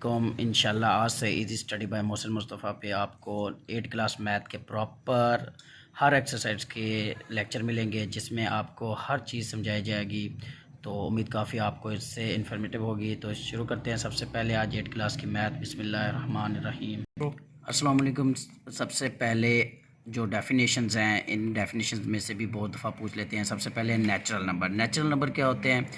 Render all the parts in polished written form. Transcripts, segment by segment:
अस्सलामुअलैकुम। इंशाल्लाह आज से easy study bye Mohsin Mustafa पे आपको 8 क्लास मैथ के प्रॉपर हर एक्सरसाइज के लेक्चर मिलेंगे जिसमें आपको हर चीज़ समझाई जाएगी। तो उम्मीद काफ़ी आपको इससे इन्फॉर्मेटिव होगी। तो शुरू करते हैं। सबसे पहले आज 8 क्लास की मैथ। बिस्मिल्लाहिर्रहमानिर्रहीम। अस्सलामुअलैकुम। सबसे पहले जो डेफिनेशंस हैं, इन डेफिनेशंस में से भी बहुत दफ़ा पूछ लेते हैं। सबसे पहले नेचुरल नंबर। नेचुरल नंबर क्या होते हैं?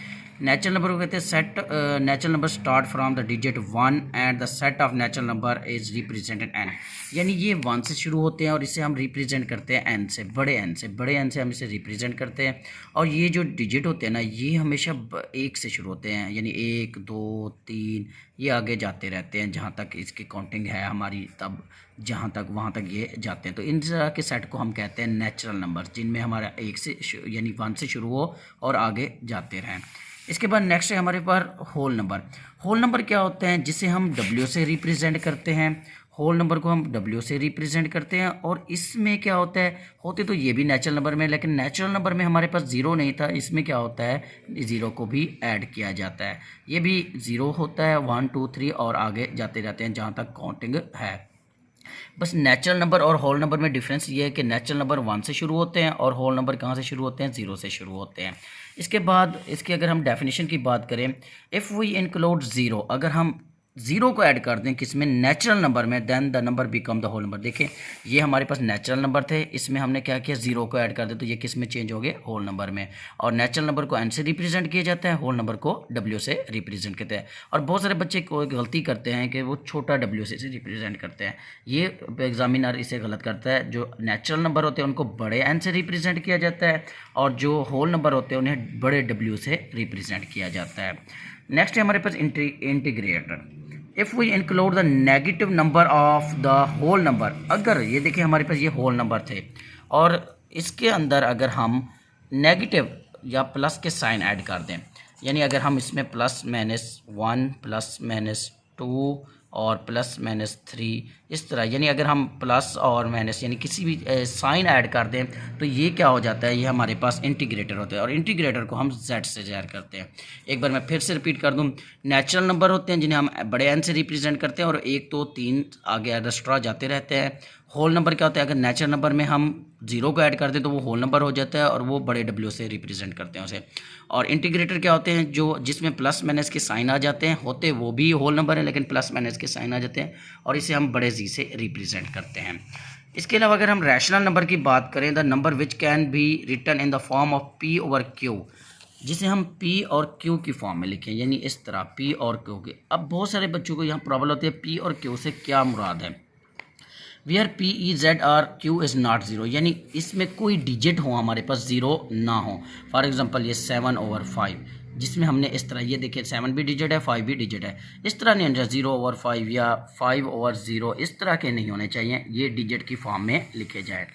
नेचुरल नंबर को कहते हैं set natural number start from the digit 1 and the set of natural number is represented N. यानी ये 1 से शुरू होते हैं और इसे हम रिप्रेजेंट करते हैं एन से, बड़े एन से हम इसे रिप्रेजेंट करते हैं। और ये जो डिजिट होते हैं ना, ये हमेशा 1 से शुरू होते हैं, यानी 1 2 3 ये आगे जाते रहते हैं जहाँ तक इसकी काउंटिंग है हमारी, तब जहाँ तक वहाँ तक ये जाते हैं। तो इन तरह के सेट को हम कहते हैं नेचुरल नंबर, जिनमें हमारा 1 से यानी 1 से शुरू हो और आगे जाते रहें। इसके बाद नेक्स्ट है हमारे पास होल नंबर। होल नंबर क्या होते हैं? जिसे हम W से रिप्रेजेंट करते हैं। होल नंबर को हम W से रिप्रेजेंट करते हैं। और इसमें क्या होता है, होते तो ये भी नेचुरल नंबर में, लेकिन नेचुरल नंबर में हमारे पास ज़ीरो नहीं था। इसमें क्या होता है, ज़ीरो को भी ऐड किया जाता है। ये भी ज़ीरो होता है, 1 2 3 और आगे जाते रहते हैं जहाँ तक काउंटिंग है। बस नेचुरल नंबर और होल नंबर में डिफरेंस ये है कि नेचुरल नंबर 1 से शुरू होते हैं और होल नंबर कहाँ से शुरू होते हैं, 0 से शुरू होते हैं। इसके बाद इसकी अगर हम डेफिनेशन की बात करें, इफ़ वी इंक्लूड ज़ीरो, अगर हम ज़ीरो को ऐड कर दें किसमें, नेचुरल नंबर में, then the number become the whole number. देखिए ये हमारे पास नेचुरल नंबर थे, इसमें हमने क्या किया, ज़ीरो को ऐड कर दे तो ये किस में चेंज हो गए, होल नंबर में। और नेचुरल नंबर को एन से रिप्रेजेंट किया जाता है, होल नंबर को डब्ल्यू से रिप्रेजेंट करते हैं। और बहुत सारे बच्चे को गलती करते हैं कि वो छोटा डब्ल्यू से रिप्रेजेंट करते हैं। ये एग्जामिनर इसे गलत करता है। जो नेचुरल नंबर होते हैं उनको बड़े एन से रिप्रेजेंट किया जाता है और जो होल नंबर होते हैं उन्हें बड़े डब्ल्यू से रिप्रेजेंट किया जाता है। नेक्स्ट है हमारे पास integrator. If we include the negative number of the whole number, अगर ये देखिए हमारे पास ये होल नंबर थे और इसके अंदर अगर हम नेगेटिव या प्लस के साइन ऐड कर दें, यानी अगर हम इसमें प्लस माइनस 1 प्लस माइनस 2 और प्लस माइनस 3 इस तरह, यानी अगर हम प्लस और माइनस यानी किसी भी साइन ऐड कर दें तो ये क्या हो जाता है, ये हमारे पास इंटीग्रेटर होते हैं। और इंटीग्रेटर को हम z से ज़ाहिर करते हैं। एक बार मैं फिर से रिपीट कर दूं, नेचुरल नंबर होते हैं जिन्हें हम बड़े एन से रिप्रेजेंट करते हैं और 1 2 3 आगे एक्स्ट्रा जाते रहते हैं। होल नंबर क्या होता है, अगर नेचुरल नंबर में हम ज़ीरो को ऐड कर दें तो वो होल नंबर हो जाता है और वो बड़े डब्ल्यू से रिप्रेजेंट करते हैं उसे। और इंटीग्रेटर क्या होते हैं, जो जिसमें प्लस माइनस के साइन आ जाते हैं, होते वो भी होल नंबर है लेकिन प्लस माइनस के साइन आ जाते हैं और इसे हम बड़े जी से रिप्रेजेंट करते हैं। इसके अलावा अगर हम रैशनल नंबर की बात करें, the number which can be written in the form of P over Q, जिसे हम P और Q की फॉर्म में लिखें, यानी इस तरह P और Q के। अब बहुत सारे बच्चों को यहाँ प्रॉब्लम होती है P और Q से क्या मुराद है। वेयर P E Z और Q इज़ नॉट ज़ीरो, यानी इसमें कोई डिजिट हो हमारे पास ज़ीरो ना हो। फॉर एग्जांपल ये 7 ओवर 5, जिसमें हमने इस तरह, ये देखिए 7 भी डिजिट है 5 भी डिजिट है, इस तरह नहीं होना चाहिए 0 ओवर 5 या 5 ओवर 0, इस तरह के नहीं होने चाहिए, ये डिजिट की फॉर्म में लिखे जाए।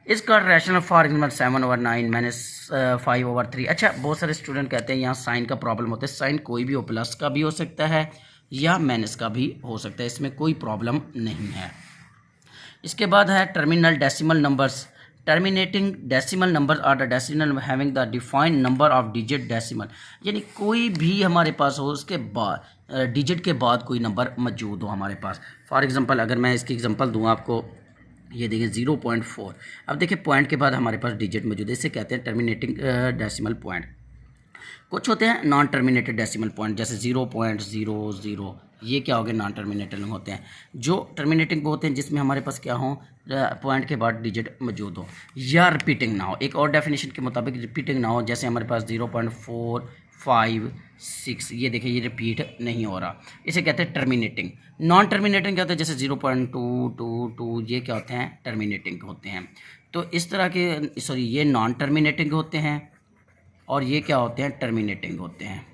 इसका rational for example 7 over 9 minus 5 over 3। अच्छा, बहुत सारे स्टूडेंट कहते हैं यहाँ साइन का प्रॉब्लम होता है। साइन कोई भी हो, प्लस का भी हो सकता है या माइनस का भी हो सकता है, इसमें कोई प्रॉब्लम नहीं है। इसके बाद है terminal decimal numbers. Terminating decimal number are the decimal having the defined number of digit decimal, यानी कोई भी हमारे पास हो उसके बाद डिजिट के बाद कोई नंबर मौजूद हो हमारे पास। फॉर एग्जांपल अगर मैं इसकी एग्जांपल दूँ आपको, ये देखिए 0.4। अब देखिए पॉइंट के बाद हमारे पास डिजिट मौजूद है, इसे कहते हैं टर्मिनेटिंग डेसिमल पॉइंट। कुछ होते हैं नॉन टर्मिनेटेड डेसिमल पॉइंट, जैसे 0.00, ये क्या हो गए, नॉन टर्मिनेटेड होते हैं। जो टर्मिनेटिंग वो होते हैं जिसमें हमारे पास क्या हो, पॉइंट के बाद डिजिट मौजूद हो या रिपीटिंग ना हो। एक और डेफिनेशन के मुताबिक रिपीटिंग ना हो, जैसे हमारे पास 0.456, ये देखिए ये रिपीट नहीं हो रहा, इसे कहते हैं टर्मिनेटिंग। नॉन टर्मिनेटिंग क्या होता है, जैसे 0.222, ये क्या होते हैं, टर्मिनेटिंग होते हैं। तो इस तरह के, सॉरी, ये नॉन टर्मिनेटिंग होते हैं और ये क्या होते हैं, टर्मिनेटिंग होते हैं।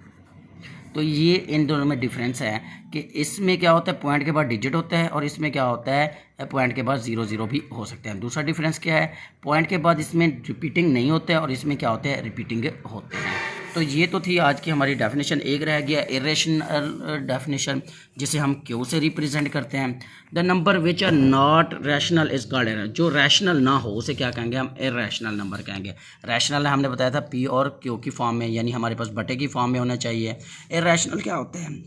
तो ये इन दोनों में डिफरेंस है कि इसमें क्या होता है, पॉइंट के बाद डिजिट होता है और इसमें क्या होता है, पॉइंट के बाद 0 भी हो सकते हैं। दूसरा डिफरेंस क्या है, पॉइंट के बाद इसमें रिपीटिंग नहीं होता है और इसमें क्या होता है, रिपीटिंग होते हैं। तो ये तो थी आज की हमारी डेफिनेशन। एक रह गया इरेशनल डेफिनेशन, जिसे हम क्यू से रिप्रेजेंट करते हैं। The number which are not rational is called error, जो रैशनल ना हो उसे क्या कहेंगे, हम इरेशनल नंबर कहेंगे। रैशनल हमने बताया था पी और क्यू की फॉर्म में, यानी हमारे पास बटे की फॉर्म में होना चाहिए। इरेशनल क्या होते हैं,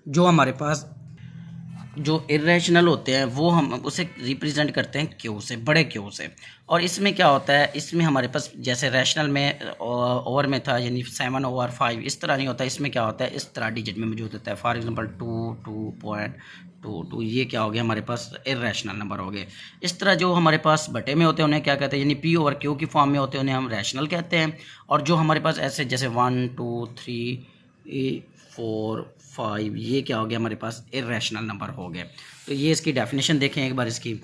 जो हमारे पास जो इरेशनल होते हैं वो हम उसे रिप्रेजेंट करते हैं क्यू से, बड़े क्यू से। और इसमें क्या होता है, इसमें हमारे पास जैसे रैशनल में ओवर में था यानी 7/5, इस तरह नहीं होता। इसमें क्या होता है, इस तरह डिजिट में मौजूद होता है। फॉर एग्जांपल 2.22, ये क्या हो गया हमारे पास इरेशनल नंबर हो गए। इस तरह जो हमारे पास बटे में होते हैं उन्हें क्या कहते हैं, यानी P/Q की फॉर्म में होते हैं उन्हें हम रैशनल कहते हैं। और जो हमारे पास ऐसे जैसे 1 2 3 4 5, ये क्या हो गया हमारे पास इरेशनल नंबर हो गए। तो ये इसकी डेफिनेशन देखें एक बार इसकी।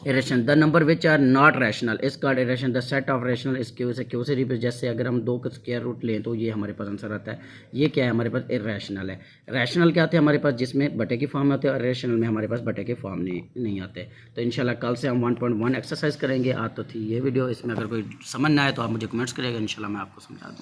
Irrational the number which are not rational is called irrational. The set of rational is Q से रिप्रेजेंट। जैसे अगर हम 2 का स्क्वायर रूट लें तो ये हमारे पास आंसर आता है। ये क्या है हमारे पास, इरेशनल है। रैशनल क्या आते हैं हमारे पास, जिसमें बटे की फॉर्म में होते हैं, और इरेशनल में हमारे पास बटे के फॉर्म नहीं आते। तो इंशाल्लाह कल से हम 1.1 एक्सरसाइज करेंगे। आज तो थी ये वीडियो, इसमें अगर कोई समझ ना आए तो आप मुझे कमेंट्स करिएगा, इंशाल्लाह मैं आपको समझा दूँ।